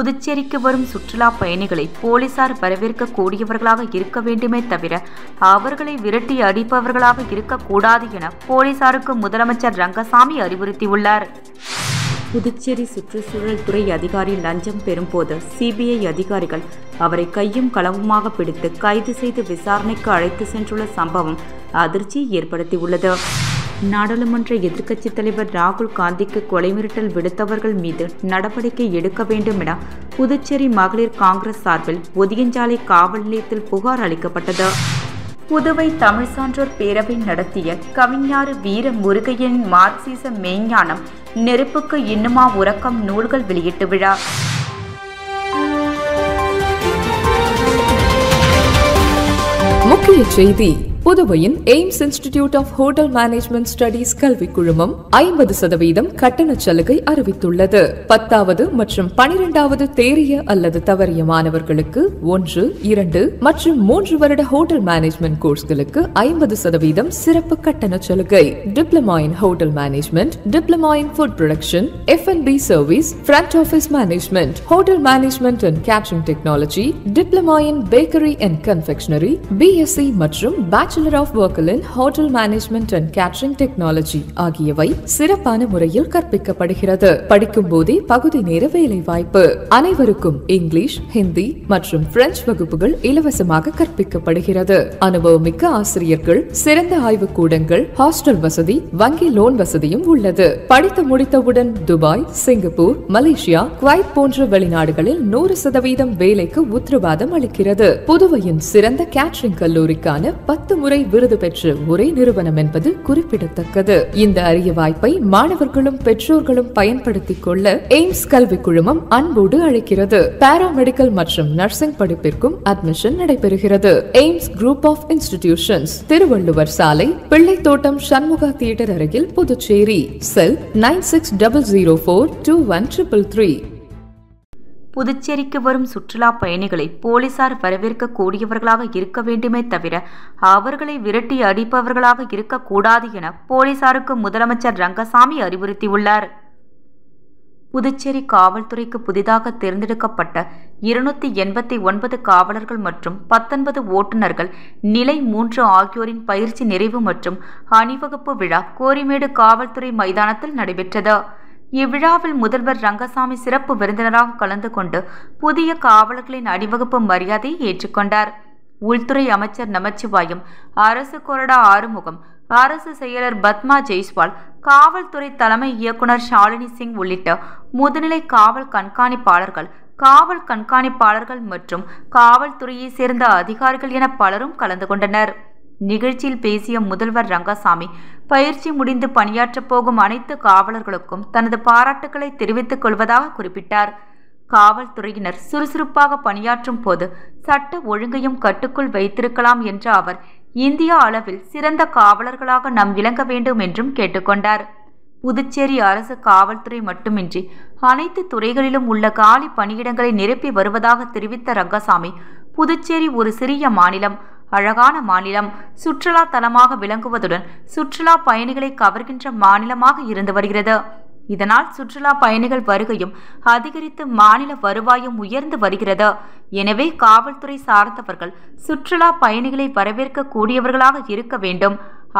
புதுச்சேரிக்கு வரும் சுற்றுலா பயணிகளை போலீசார் வரவேற்கக்கூடியவர்களாக இருக்க வேண்டுமே தவிர அவர்களை விரட்டி அடிப்பவர்களாக இருக்கக்கூடாது என போலீசாருக்கு முதலமைச்சர் ரங்கசாமி அறிவுறுத்தியுள்ளார். புதுச்சேரி சுற்றுச்சூழல் துறை அதிகாரி லஞ்சம் பெறும்போது சிபிஐ அதிகாரிகள் அவரை கையும் களவுமாக பிடித்து கைது செய்து விசாரணைக்கு அழைத்து சென்றுள்ள சம்பவம் அதிர்ச்சியை ஏற்படுத்தியுள்ளது. நாடாளுமன்ற எதிர்க்கட்சித் தலைவர் ராகுல் காந்திக்கு கொலை மிரட்டல் விடுத்தவர்கள் மீது நடவடிக்கை எடுக்க வேண்டும் என புதுச்சேரி மகளிர் காங்கிரஸ் சார்பில் ஒதியஞ்சாலை காவல் நிலையத்தில் புகார் அளிக்கப்பட்டது. புதுவை தமிழ் சான்றோர் பேரவை நடத்திய கவிஞர் வீர முருகையன் மார்க்சிச மெய்ஞானம் நெருப்புக்கு இன்னுமா உறக்கம் நூல்கள் வெளியீட்டு விழா. முக்கிய செய்தி: புதுவையின் AIMS institute of hotel management studies கல்விக் குழுமம் 50% கட்டண சலுகை அறிவித்துள்ளது. 10வது மற்றும் 12வது தேறிய அல்லது தவறிய மாணவர்களுக்கு 1, 2 மற்றும் 3 வருட ஹோட்டல் மேனேஜ்மெண்ட் கோர்ஸ்களுக்கு 50% சிறப்பு கட்டண சலுகை. Diploma in hotel management, diploma in food production, F&B service, front office management, hotel management and catering technology, diploma in bakery and confectionery, BSc மற்றும் bachelor of work in hotel management and catering technology ஆகியவை சிறப்பான முறையில் கற்பிக்கப்படுகிறது. படிக்கும் போதே பகுதி நேர வேலை வாய்ப்பு. அனைவருக்கும் இங்கிலீஷ், ஹிந்தி மற்றும் பிரெஞ்சு வகுப்புகள் இலவசமாக கற்பிக்கப்படுகிறது. அனுபவமிக்க ஆசிரியர்கள், சிறந்த ஆய்வு கூடங்கள், ஹாஸ்டல் வசதி, வங்கி லோன் வசதியும் உள்ளது. படித்து முடித்தவுடன் துபாய், சிங்கப்பூர், மலேசியா, குவைத் போன்ற வெளிநாடுகளில் 100% வேலைக்கு உத்தரவாதம் அளிக்கிறது. புதுவையின் சிறந்த கேட்டரிங் கல்லூரிக்கான 10 முறை விருது பெற்ற ஒரே நிறுவனம் என்பது குறிப்பிடத்தக்கது. இந்த அரிய வாய்ப்பை மாணவர்களும் பெற்றோர்களும் பயன்படுத்திக் கொள்ள எய்ம்ஸ் கல்விக் குழுமம் அன்போடு அழைக்கிறது. பாராமெடிக்கல் மற்றும் நர்சிங் படிப்பிற்கும் அட்மிஷன் நடைபெறுகிறது. AIMS group of institutions, Thiruvalluvar சாலை, பிள்ளைத்தோட்டம், சண்முகா தியேட்டர் அருகில், புதுச்சேரி. செல் 9600421333. புதுச்சேரிக்கு வரும் சுற்றுலா பயணிகளை போலீசார் வரவேற்கக்கூடியவர்களாக இருக்க வேண்டுமே தவிர அவர்களை விரட்டி அடிப்பவர்களாக இருக்கக்கூடாது என போலீசாருக்கு முதலமைச்சர் ரங்கசாமி அறிவுறுத்தியுள்ளார். புதுச்சேரி காவல்துறைக்கு புதிதாக தேர்ந்தெடுக்கப்பட்ட 289 காவலர்கள் மற்றும் 19 ஓட்டுநர்கள் நிலை 3 ஆகியோரின் பயிற்சி நிறைவு மற்றும் அணிவகுப்பு விழா கோரிமேடு காவல்துறை மைதானத்தில் நடைபெற்றது. இவ்விழாவில் முதல்வர் ரங்கசாமி சிறப்பு விருந்தினராக கலந்து கொண்டு புதிய காவலர்களின் அணிவகுப்பு மரியாதையை ஏற்றுக்கொண்டார். உள்துறை அமைச்சர் நமச்சிவாயம், அரசு கொறடா ஆறுமுகம், அரசு செயலர் பத்மா ஜெய்ஸ்வால், காவல்துறை தலைமை இயக்குநர் ஷாலினி சிங் உள்ளிட்ட முதுநிலை காவல் கண்காணிப்பாளர்கள் மற்றும் காவல்துறையை சேர்ந்த அதிகாரிகள் என பலரும் கலந்து கொண்டனர். நிகழ்ச்சியில் பேசிய முதல்வர் ரங்கசாமி, பயிற்சி முடிந்து பணியாற்றப் போகும் அனைத்து காவலர்களுக்கும் தனது பாராட்டுக்களை தெரிவித்துக் கொள்வதாக குறிப்பிட்டார். காவல்துறையினர் சுறுசுறுப்பாக பணியாற்றும் போது சட்ட ஒழுங்கையும் கட்டுக்குள் வைத்திருக்கலாம் என்ற அவர், இந்தியா அளவில் சிறந்த காவலர்களாக நாம் விளங்க வேண்டும் என்றும் கேட்டுக்கொண்டார். புதுச்சேரி அரசு காவல்துறை மட்டுமின்றி அனைத்து துறைகளிலும் உள்ள காலி பணியிடங்களை நிரப்பி வருவதாக தெரிவித்த ரங்கசாமி, புதுச்சேரி ஒரு சிறிய மாநிலம், அழகான மாநிலம், சுற்றுலா தலமாக விளங்குவதுடன் சுற்றுலா பயணிகளை கவர்கின்ற மாநிலமாக இருந்து வருகிறது. இதனால் சுற்றுலா பயணிகள் வருகையும் அதிகரித்து மாநில வருவாயும் உயர்ந்து வருகிறது. எனவே காவல்துறை சார்ந்தவர்கள் சுற்றுலா பயணிகளை வரவேற்கக்கூடியவர்களாக இருக்க வேண்டும்,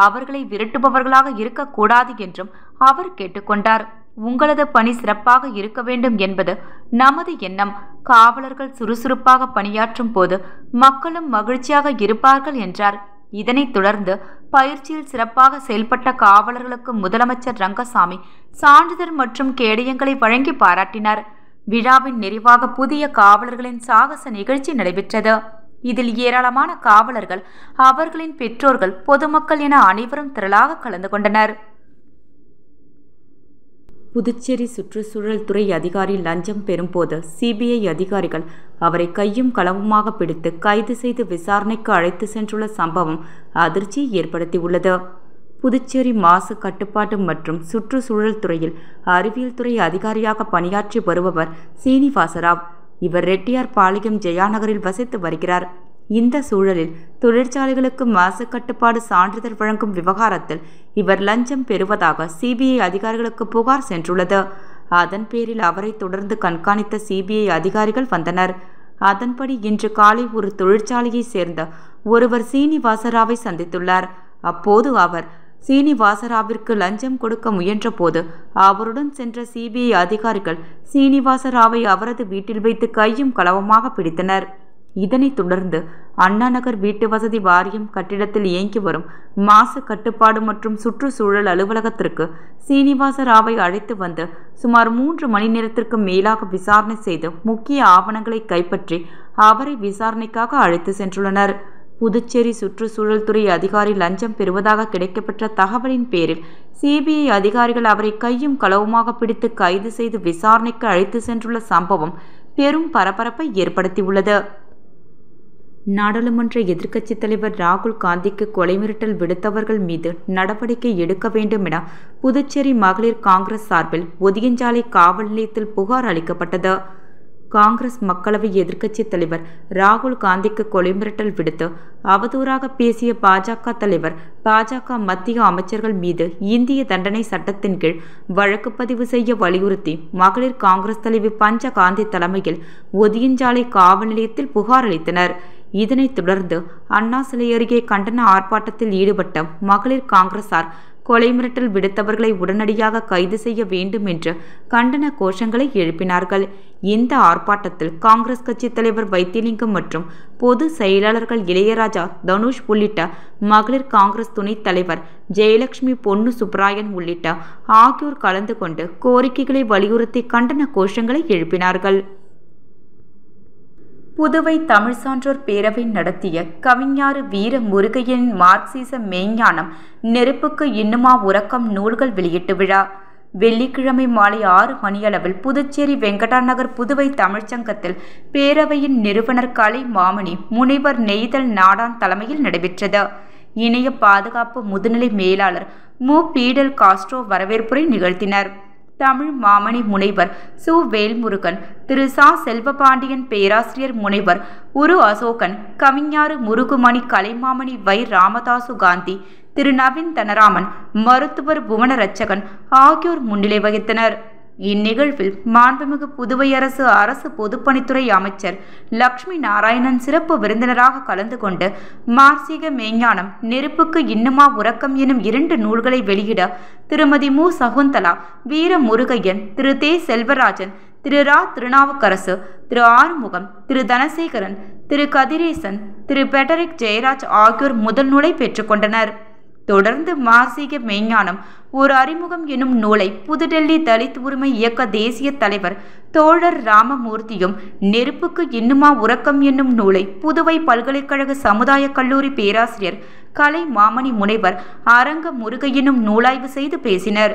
அவர்களை விரட்டுபவர்களாக இருக்கக்கூடாது என்றும் அவர் கேட்டுக்கொண்டார். உங்களது பணி சிறப்பாக இருக்க வேண்டும் என்பது நமது எண்ணம். காவலர்கள் சுறுசுறுப்பாக பணியாற்றும் போது மக்களும் மகிழ்ச்சியாக இருப்பார்கள் என்றார். இதனைத் தொடர்ந்து பயிற்சியில் சிறப்பாக செயல்பட்ட காவலர்களுக்கு முதலமைச்சர் ரங்கசாமி சான்றிதழ் மற்றும் கேடயங்களை வழங்கி பாராட்டினார். விழாவின் நிறைவாக புதிய காவலர்களின் சாகச நிகழ்ச்சி நடைபெற்றது. இதில் ஏராளமான காவலர்கள், அவர்களின் பெற்றோர்கள், பொதுமக்கள் என அனைவரும் திரளாக கலந்து கொண்டனர். புதுச்சேரி சுற்றுச்சூழல் துறை அதிகாரி லஞ்சம் பெறும்போது சிபிஐ அதிகாரிகள் அவரை கையும் களவுமாக பிடித்து கைது செய்து விசாரணைக்கு அழைத்து சென்றுள்ள சம்பவம் அதிர்ச்சியை ஏற்படுத்தியுள்ளது. புதுச்சேரி மாசு கட்டுப்பாட்டு மற்றும் சுற்றுச்சூழல் துறையில் அறிவியல் துறை அதிகாரியாக பணியாற்றி வருபவர் சீனிவாசராவ். இவர் ரெட்டியார்பாளையம் ஜெயாநகரில் வசித்து வருகிறார். இந்த சூழலில் தொழிற்சாலைகளுக்கு மாசு கட்டுப்பாடு சான்றிதழ் வழங்கும் விவகாரத்தில் இவர் லஞ்சம் பெறுவதாக சிபிஐ அதிகாரிகளுக்கு புகார் சென்றுள்ளது. அதன் பேரில் அவரை தொடர்ந்து கண்காணித்த சிபிஐ அதிகாரிகள் வந்தனர். அதன்படி இன்று காலை ஒரு தொழிற்சாலையை சேர்ந்த ஒருவர் சீனிவாசராவை சந்தித்துள்ளார். அப்போது அவர் சீனிவாசராவிற்கு லஞ்சம் கொடுக்க முயன்ற போது அவருடன் சென்ற சிபிஐ அதிகாரிகள் சீனிவாசராவை அவரது வீட்டில் வைத்து கையும் களவுமாக பிடித்தனர். இதனைத் தொடர்ந்து அண்ணா நகர் வீட்டு வசதி வாரியம் கட்டிடத்தில் இயங்கி வரும் மாசு கட்டுப்பாடு மற்றும் சுற்றுச்சூழல் அலுவலகத்திற்கு சீனிவாசராவை அழைத்து வந்து சுமார் 3 மணி நேரத்திற்கு மேலாக விசாரணை செய்து முக்கிய ஆவணங்களை கைப்பற்றி அவரை விசாரணைக்காக அழைத்து சென்றுள்ளனர். புதுச்சேரி சுற்றுச்சூழல் துறை அதிகாரி லஞ்சம் பெறுவதாக கிடைக்கப்பெற்ற தகவலின் பேரில் சிபிஐ அதிகாரிகள் அவரை கையும் களவுமாக பிடித்து கைது செய்து விசாரணைக்கு அழைத்து சென்றுள்ள சம்பவம் பெரும் பரபரப்பை ஏற்படுத்தியுள்ளது. நாடாளுமன்ற எதிர்க்கட்சித் தலைவர் ராகுல் காந்திக்கு கொலை மிரட்டல் விடுத்தவர்கள் மீது நடவடிக்கை எடுக்க வேண்டும் என புதுச்சேரி மகளிர் காங்கிரஸ் சார்பில் ஒதியஞ்சாலை காவல் நிலையத்தில் புகார் அளிக்கப்பட்டது. காங்கிரஸ் மக்களவை எதிர்க்கட்சித் தலைவர் ராகுல் காந்திக்கு கொலை மிரட்டல் விடுத்து அவதூறாக பேசிய பாஜக தலைவர், பாஜக மத்திய அமைச்சர்கள் மீது இந்திய தண்டனை சட்டத்தின் கீழ் வழக்கு பதிவு செய்ய வலியுறுத்தி மகளிர் காங்கிரஸ் தலைவி பஞ்ச காந்தி தலைமையில் ஒதியஞ்சாலை காவல் நிலையத்தில் புகார் அளித்தனர். இதனைத் தொடர்ந்து அண்ணா சிலை அருகே கண்டன ஆர்ப்பாட்டத்தில் ஈடுபட்ட மகளிர் காங்கிரசார் கொலை மிரட்டல் விடுத்தவர்களை உடனடியாக கைது செய்ய வேண்டும் என்று கண்டன கோஷங்களை எழுப்பினார்கள். இந்த ஆர்ப்பாட்டத்தில் காங்கிரஸ் கட்சி தலைவர் வைத்தியலிங்கம் மற்றும் பொது செயலாளர்கள் இளையராஜா, தனுஷ் உள்ளிட்ட மகளிர் காங்கிரஸ் துணைத் தலைவர் ஜெயலட்சுமி பொன்னு சுப்ராயன் உள்ளிட்ட ஆகியோர் கலந்து கொண்டு கோரிக்கைகளை வலியுறுத்தி கண்டன கோஷங்களை எழுப்பினார்கள். புதுவை தமிழ் சான்றோர் பேரவை நடத்திய கவிஞர் வீர முருகையனின் மார்க்சிச மெய்ஞானம் நெருப்புக்கு இன்னுமா உறக்கம் நூல்கள் வெளியீட்டு விழா வெள்ளிக்கிழமை மாலை 6 மணியளவில் புதுச்சேரி வெங்கடா நகர் புதுவை தமிழ்ச்சங்கத்தில் பேரவையின் நிறுவனர் கலை மாமணி முனைவர் நெய்தல் நாடான் தலைமையில் நடைபெற்றது. இணைய பாதுகாப்பு முதுநிலை மேலாளர் மு. பீடல் காஸ்ட்ரோ வரவேற்புரை நிகழ்த்தினர். தமிழ் மாமணி முனைவர் சு. வேல்முருகன், திரு சா. செல்வபாண்டியன், பேராசிரியர் முனைவர் உரு அசோகன், கவிஞர் முருகுமணி, கலைமாமணி வை. ராமதாசு காந்தி, திரு நவீன் தனராமன், மருத்துவர் புவனரட்சகன் ஆகியோர் முன்னிலை வகித்தனர். இந்நிகழ்வில் மாண்புமிகு புதுவை அரசு அரசு பொதுப்பணித்துறை அமைச்சர் லட்சுமி நாராயணன் சிறப்பு விருந்தினராக கலந்து கொண்டு மார்க்சிக மெய்ஞானம் நெருப்புக்கு இன்னுமா உறக்கம் எனும் 2 நூல்களை வெளியிட திருமதி மு. சகுந்தலா, வீர முருகையன், திரு தே. செல்வராஜன், திரு ரா. திருநாவுக்கரசு, திரு ஆறுமுகம், திரு தனசேகரன், திரு கதிரேசன், திரு பெடரிக் ஜெயராஜ் ஆகியோர் முதல் நூலை பெற்றுக்கொண்டனர். தொடர்ந்து மார்க்சிக மெய்ஞானம் ஒரு அறிமுகம் எனும் நூலை புதுடெல்லி தலித் உரிமை இயக்க தேசிய தலைவர் தோழர் ராமமூர்த்தியும், நெருப்புக்கு இன்னுமா உறக்கம் என்னும் நூலை புதுவை பல்கலைக்கழக சமுதாய கல்லூரி பேராசிரியர் கலை மாமணி முனைவர் அரங்க முருகையனும் நூலாய்வு செய்து பேசினர்.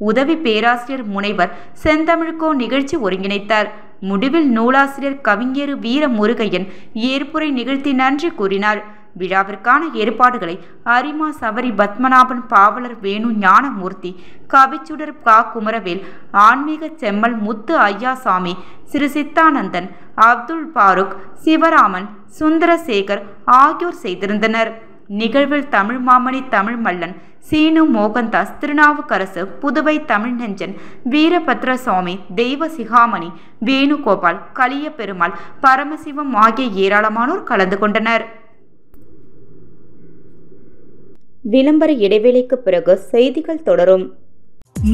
உதவி பேராசிரியர் முனைவர் செந்தமிழ்கோ நிகழ்ச்சி ஒருங்கிணைத்தார். முடிவில் நூலாசிரியர் கவிஞர் வீர முருகையன் ஏற்புரை நிகழ்த்தி நன்றி கூறினார். விழாவிற்கான ஏற்பாடுகளை அரிமா சபரி பத்மநாபன், பாவலர் வேணு ஞானமூர்த்தி, கவிச்சுடர் கா. குமரவேல், ஆன்மீக செம்மல் முத்து ஐயாசாமி, சிறு சித்தானந்தன், அப்துல் பாருக், சிவராமன், சுந்தரசேகர் ஆகியோர் செய்திருந்தனர். நிகழ்வில் தமிழ் மாமணி தமிழ் மல்லன், சீனு மோகன்தாஸ், திருநாவுக்கரசு, புதுவை தமிழ் நெஞ்சன், வீரபத்ரசுவாமி, தெய்வ சிகாமணி, வேணுகோபால், கலிய பெருமாள், பரமசிவம் ஆகிய ஏராளமானோர் கலந்து கொண்டனர். விளம்பர இடைவேளைக்கு பிறகு செய்திகள் தொடரும்.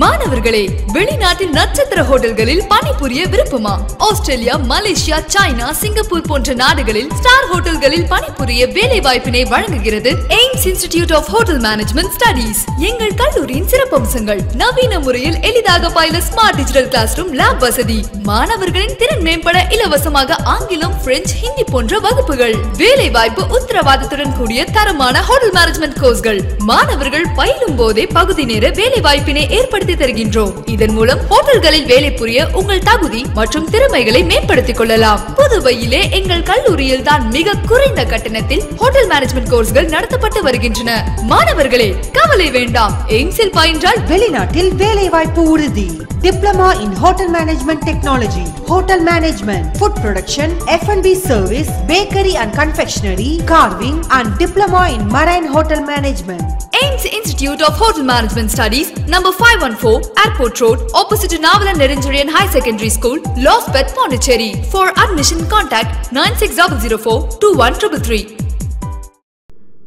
மாணவர்களே, வெளிநாட்டில் நட்சத்திர ஹோட்டல்களில் பணிபுரிய விருப்பமா? ஆஸ்திரேலியா, மலேசியா, சைனா, சிங்கப்பூர் போன்ற நாடுகளில் ஸ்டார் ஹோட்டல்களில் பணிபுரிய வேலை வாய்ப்பினை வழங்குகிறது AIMS institute of hotel management studies. எங்கள் கல்லூரியின் சிறப்பம்சங்கள்: நவீன முறையில் எளிதாக பயில smart digital classroom, lab வசதி, மாணவர்களின் திறன் மேம்பட இலவசமாக ஆங்கிலம், பிரெஞ்சு, ஹிந்தி போன்ற வகுப்புகள், வேலை வாய்ப்பு உத்தரவாதத்துடன் கூடிய தரமான ஹோட்டல் மேனேஜ்மெண்ட் கோர்ஸ்கள். மாணவர்கள் பயிலும் போதே பகுதி நேர வேலை வாய்ப்பினை ஏற்படுத்தி தருகின்றோம். இதன் மூலம் ஹோட்டல்களில் வேலை புரிய உங்கள் தகுதி மற்றும் திறமைகளை மேம்படுத்திக் கொள்ளலாம். பதுவையிலே எங்கள் கல்லூரியில் தான் மிக குறைந்த கட்டணத்தில் ஹோட்டல் மேனேஜ்மெண்ட் கோர்ஸ்கள் நடத்தப்பட்டு வருகின்றன. மாணவர்களே கவலை வேண்டாம். எய்ம்ஸில் பயின்றால் வெளிநாட்டில் வேலை வாய்ப்பு உறுதி. Diploma in hotel management technology, hotel management, food production, F&B service, bakery and confectionery, carving and diploma in marine hotel management. AIMS Institute of Hotel Management Studies, number 514, Airport Road, opposite to Navalan Nerunjarian High Secondary School, Lospet, Pondicherry. For admission, contact 9604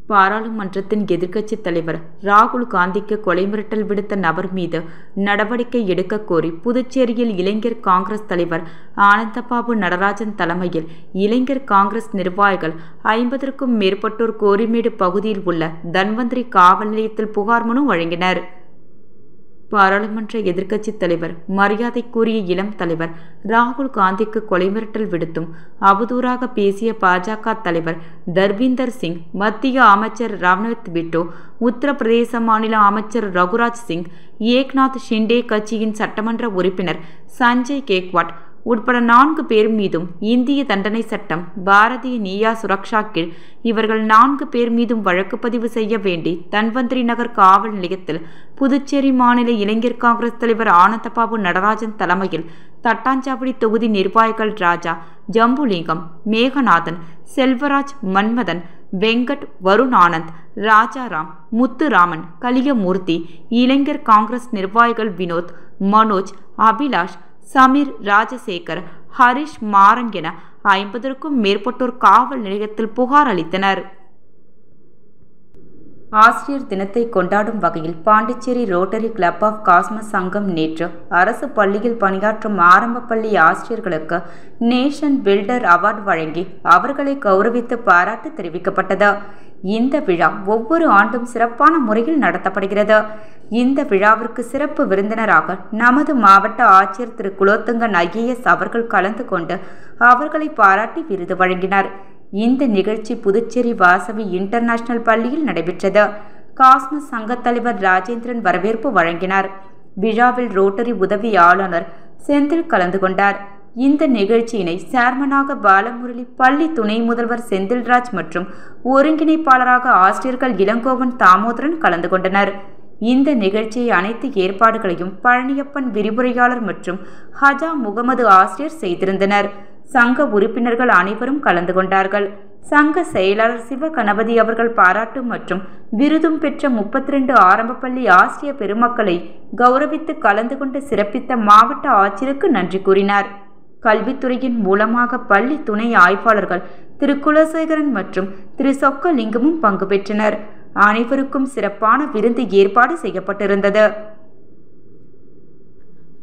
பாராளுமன்றத்தின் எதிர்க்கட்சித் தலைவர் ராகுல் காந்திக்கு கொலை மிரட்டல் விடுத்த நபர் மீது நடவடிக்கை எடுக்க கோரி புதுச்சேரியில் இளைஞர் காங்கிரஸ் தலைவர் ஆனந்தபாபு நடராஜன் தலைமையில் இளைஞர் காங்கிரஸ் நிர்வாகிகள் 50க்கும் மேற்பட்டோர் கோரிமேடு பகுதியில் உள்ள தன்வந்திரி காவல் நிலையத்தில் புகார் மனு வழங்கினர். பாராளுமன்ற எதிர்க்கட்சித் தலைவர் மரியாதைக்குரிய இளம் தலைவர் ராகுல் காந்திக்கு கொலை மிரட்டல் விடுத்தும் அவதூறாக பேசிய பாஜக தலைவர் தர்வீந்தர் சிங், மத்திய அமைச்சர் ராவ்நாத் பிட்டோ, உத்தரப்பிரதேச மாநில அமைச்சர் ரகுராஜ் சிங், ஏக்நாத் ஷிண்டே கட்சியின் சட்டமன்ற உறுப்பினர் சஞ்சய் கேக்வாட் உட்பட 4 பேர் மீதும் இந்திய தண்டனை சட்டம் பாரதிய நியா சுரக்ஷா கீழ் இவர்கள் 4 பேர் மீதும் வழக்கு பதிவு செய்ய வேண்டி தன்வந்திரி நகர் காவல் நிலையத்தில் புதுச்சேரி மாநில இளைஞர் காங்கிரஸ் தலைவர் ஆனந்தபாபு நடராஜன் தலைமையில் தட்டாஞ்சாவடி தொகுதி நிர்வாகிகள் ராஜா, ஜம்புலிங்கம், மேகநாதன், செல்வராஜ், மன்மதன், வெங்கட், வருண் ஆனந்த், ராஜாராம், முத்துராமன், கலியமூர்த்தி, இளைஞர் காங்கிரஸ் நிர்வாகிகள் வினோத், மனோஜ், அபிலாஷ், சமீர், ராஜசேகர், ஹரிஷ், மாறன் என 50க்கும் மேற்பட்டோர் காவல் நிலையத்தில் புகார் அளித்தனர். ஆசிரியர் தினத்தை கொண்டாடும் வகையில் Pondicherry rotary club of Cosmos சங்கம் நேற்று அரசு பள்ளியில் பணியாற்றும் ஆரம்ப பள்ளி ஆசிரியர்களுக்கு நேஷன் பில்டர் அவார்டு வழங்கி அவர்களை கௌரவித்து பாராட்டு தெரிவிக்கப்பட்டது. இந்த விழா ஒவ்வொரு ஆண்டும் சிறப்பான முறையில் நடத்தப்படுகிறது. இந்த விழாவிற்கு சிறப்பு விருந்தினராக நமது மாவட்ட ஆட்சியர் திரு குலோத்துங்கன் IAS அவர்கள் கலந்து கொண்டு அவர்களை பாராட்டி விருது வழங்கினார். இந்த நிகழ்ச்சி புதுச்சேரி வாசவி இன்டர்நேஷனல் பள்ளியில் நடைபெற்றது. காஸ்மஸ் சங்க தலைவர் ராஜேந்திரன் வரவேற்பு வழங்கினார். விழாவில் ரோட்டரி உதவி ஆளுநர் செந்தில் கலந்து கொண்டார். இந்த நிகழ்ச்சியினை சேர்மனாக பாலமுரளி, பள்ளி துணை முதல்வர் செந்தில்ராஜ் மற்றும் ஒருங்கிணைப்பாளராக ஆசிரியர்கள் இளங்கோவன், தாமோதரன் கலந்து கொண்டனர். இந்த நிகழ்ச்சியை அனைத்து ஏற்பாடுகளையும் பழனியப்பன் விரிவுரையாளர் மற்றும் ஹஜா முகமது ஆசிரியர் செய்திருந்தனர். சங்க உறுப்பினர்கள் அனைவரும் கலந்து கொண்டார்கள். சங்க செயலாளர் சிவகணபதி அவர்கள் பாராட்டு மற்றும் விருதும் பெற்ற 32 ஆரம்ப பள்ளி ஆசிரிய பெருமக்களை கௌரவித்து கலந்து கொண்டு சிறப்பித்த மாவட்ட ஆட்சியருக்கு நன்றி கூறினார். கல்வித்துறையின் மூலமாக பள்ளி துணை ஆய்வாளர்கள் திரு குலசேகரன் மற்றும் திரு சொக்கலிங்கமும் பங்கு பெற்றனர். அனைவருக்கும் சிறப்பான விருந்து ஏற்பாடு செய்யப்பட்டிருந்தது.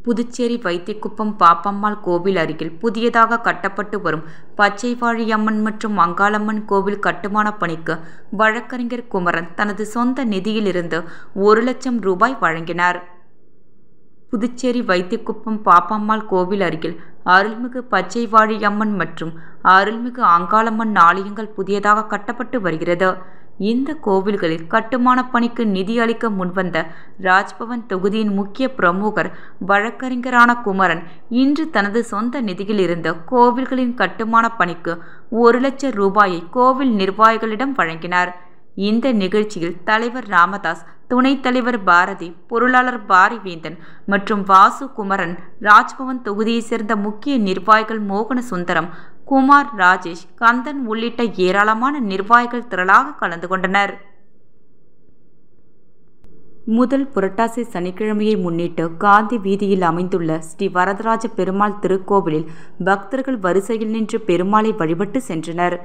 புதுச்சேரி வைத்தியக்குப்பம் பாப்பம்மாள் கோவில் அருகில் புதியதாக கட்டப்பட்டு வரும் பச்சைவாழியம்மன் மற்றும் அங்காளம்மன் கோவில் கட்டுமான பணிக்கு வழக்கறிஞர் குமரன் தனது சொந்த நிதியிலிருந்து 1 லட்சம் ரூபாய் வழங்கினார். புதுச்சேரி வைத்தியக்குப்பம் பாப்பம்மாள் கோவில் அருகில் அருள்மிகு பச்சைவாழியம்மன் மற்றும் அருள்மிகு அங்காளம்மன் ஆலயங்கள் புதியதாக கட்டப்பட்டு வருகிறது. இந்த கோவில்களில் கட்டுமான பணிக்கு நிதி அளிக்க முன்வந்த ராஜ்பவன் தொகுதியின் முக்கிய பிரமுகர் வழக்கறிஞரான குமரன் இன்று தனது சொந்த நிதியிலிருந்து கோவில்களின் கட்டுமான பணிக்கு 1 லட்சம் ரூபாயை கோவில் நிர்வாகிகளிடம் வழங்கினார். இந்த நிகழ்ச்சியில் தலைவர் ராமதாஸ், துணைத் தலைவர் பாரதி, பொருளாளர் பாரிவேந்தன் மற்றும் வாசு குமரன், ராஜ்பவன் தொகுதியைச் சேர்ந்த முக்கிய நிர்வாகிகள் மோகன சுந்தரம், குமார், ராஜேஷ், கந்தன் உள்ளிட்ட ஏராளமான நிர்வாகிகள் திரளாக கலந்து கொண்டனர். முதல் புரட்டாசி சனிக்கிழமையை முன்னிட்டு காந்தி வீதியில் அமைந்துள்ள ஸ்ரீ வரதராஜ பெருமாள் திருக்கோவிலில் பக்தர்கள் வரிசையில் நின்று பெருமாளை வழிபட்டு சென்றனர்.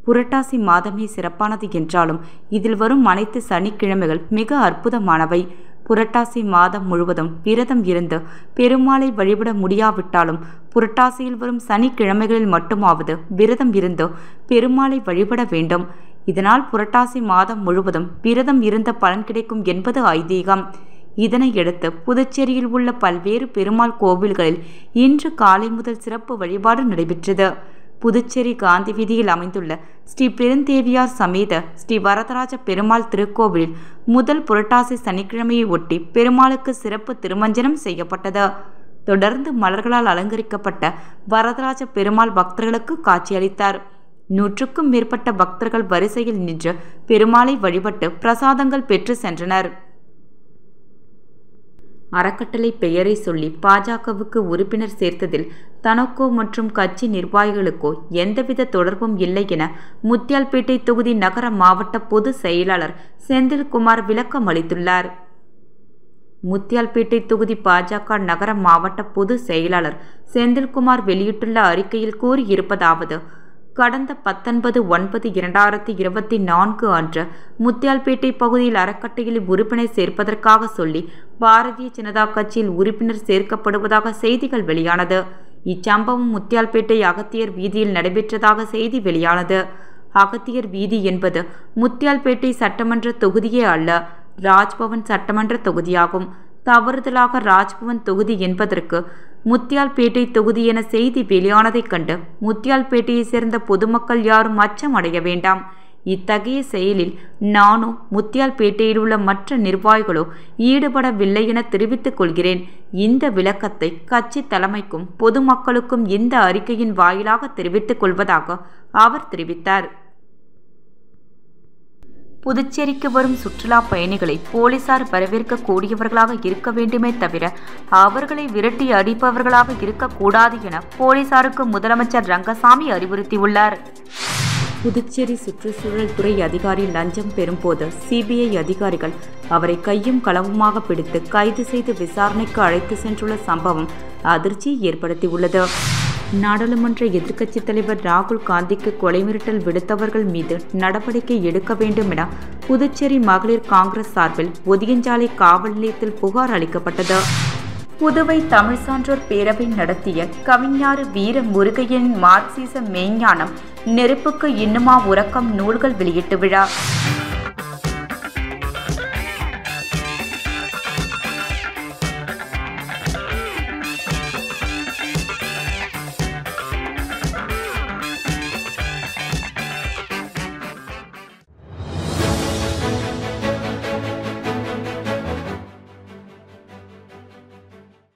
புரட்டாசி மாதமே சிறப்பானது என்றாலும் இதில் வரும் அனைத்து சனிக்கிழமைகள் மிக அற்புதமானவை. புரட்டாசி மாதம் முழுவதும் விரதம் இருந்து பெருமாளை வழிபட முடியாவிட்டாலும் புரட்டாசியில் வரும் சனிக்கிழமைகளில் மட்டுமாவது விரதம் இருந்து பெருமாளை வழிபட வேண்டும். இதனால் புரட்டாசி மாதம் முழுவதும் விரதம் இருந்த பலன் கிடைக்கும் என்பது ஐதீகம். இதனையடுத்து புதுச்சேரியில் உள்ள பல்வேறு பெருமாள் கோவில்களில் இன்று காலை முதல் சிறப்பு வழிபாடு நடைபெற்றது. புதுச்சேரி காந்தி வீதியில் அமைந்துள்ள ஸ்ரீ பெருந்தேவியார் சமேத ஸ்ரீ வரதராஜ பெருமாள் திருக்கோவிலில் முதல் புரட்டாசி சனிக்கிழமையை ஒட்டி பெருமாளுக்கு சிறப்பு திருமஞ்சனம் செய்யப்பட்டது. தொடர்ந்து மலர்களால் அலங்கரிக்கப்பட்ட வரதராஜ பெருமாள் பக்தர்களுக்கு காட்சியளித்தார். 100க்கும் மேற்பட்ட பக்தர்கள் வரிசையில் நின்று பெருமாளை வழிபட்டு பிரசாதங்கள் பெற்று சென்றனர். அறக்கட்டளை பெயரை சொல்லி பாஜகவுக்கு உறுப்பினர் சேர்த்ததில் தனக்கோ மற்றும் கட்சி நிர்வாகிகளுக்கோ எந்தவித தொடர்பும் இல்லை என முத்தியால்பேட்டை தொகுதி நகர மாவட்ட பொதுச் செயலாளர் செந்தில்குமார் விளக்கம் அளித்துள்ளார். முத்தியால்பேட்டை தொகுதி பாஜக நகர மாவட்ட பொதுச் செயலாளர் செந்தில்குமார் வெளியிட்டுள்ள அறிக்கையில் கூறியிருப்பதாவது: கடந்த 19/9/2024 அன்று முத்தியால்பேட்டை பகுதியில் அறக்கட்டையில் உறுப்பினர் சேர்ப்பதற்காக சொல்லி பாரதிய ஜனதா கட்சியில் உறுப்பினர் சேர்க்கப்படுவதாக செய்திகள் வெளியானது. இச்சம்பவம் முத்தியால்பேட்டை அகத்தியர் வீதியில் நடைபெற்றதாக செய்தி வெளியானது. அகத்தியர் வீதி என்பது முத்தியால்பேட்டை சட்டமன்ற தொகுதியே அல்ல, ராஜ்பவன் சட்டமன்ற தொகுதியாகும். தவறுதலாக ராஜ்பவன் தொகுதி என்பதற்கு முத்தியால்பேட்டை தொகுதி என செய்தி வெளியானதைக் கண்டு முத்தியால்பேட்டையை சேர்ந்த பொதுமக்கள் யாரும் அச்சம் அடைய வேண்டாம். இத்தகைய செயலில் நானோ முத்தியால்பேட்டையில் உள்ள மற்ற நிர்வாகிகளோ ஈடுபடவில்லை என தெரிவித்துக் கொள்கிறேன். இந்த விளக்கத்தை கட்சி தலைமைக்கும் பொதுமக்களுக்கும் இந்த அறிக்கையின் வாயிலாக தெரிவித்துக் கொள்வதாக அவர் தெரிவித்தார். புதுச்சேரிக்கு வரும் சுற்றுலா பயணிகளை போலீசார் வரவேற்கக்கூடியவர்களாக இருக்க வேண்டுமே தவிர அவர்களை விரட்டி அடிப்பவர்களாக இருக்கக்கூடாது என போலீசாருக்கு முதலமைச்சர் ரங்கசாமி அறிவுறுத்தியுள்ளார். புதுச்சேரி சுற்றுச்சூழல் துறை அதிகாரி லஞ்சம் பெறும்போது சிபிஐ அதிகாரிகள் அவரை கையும் களவுமாக பிடித்து கைது செய்து விசாரணைக்கு அழைத்து சென்றுள்ள சம்பவம் அதிர்ச்சியை ஏற்படுத்தியுள்ளது. நாடாளுமன்ற எதிர்க்கட்சித் தலைவர் ராகுல் காந்திக்கு கொலை மிரட்டல் விடுத்தவர்கள் மீது நடவடிக்கை எடுக்க வேண்டும் என புதுச்சேரி மகளிர் காங்கிரஸ் சார்பில் ஒதியஞ்சாலை காவல் நிலையத்தில் புகார் அளிக்கப்பட்டது. புதுவை தமிழ் சான்றோர் பேரவை நடத்திய கவிஞர் வீர முருகையன் மார்க்சிச மெய்ஞானம் நெருப்புக்கு இன்னுமா உறக்கம் நூல்கள் வெளியீட்டு விழா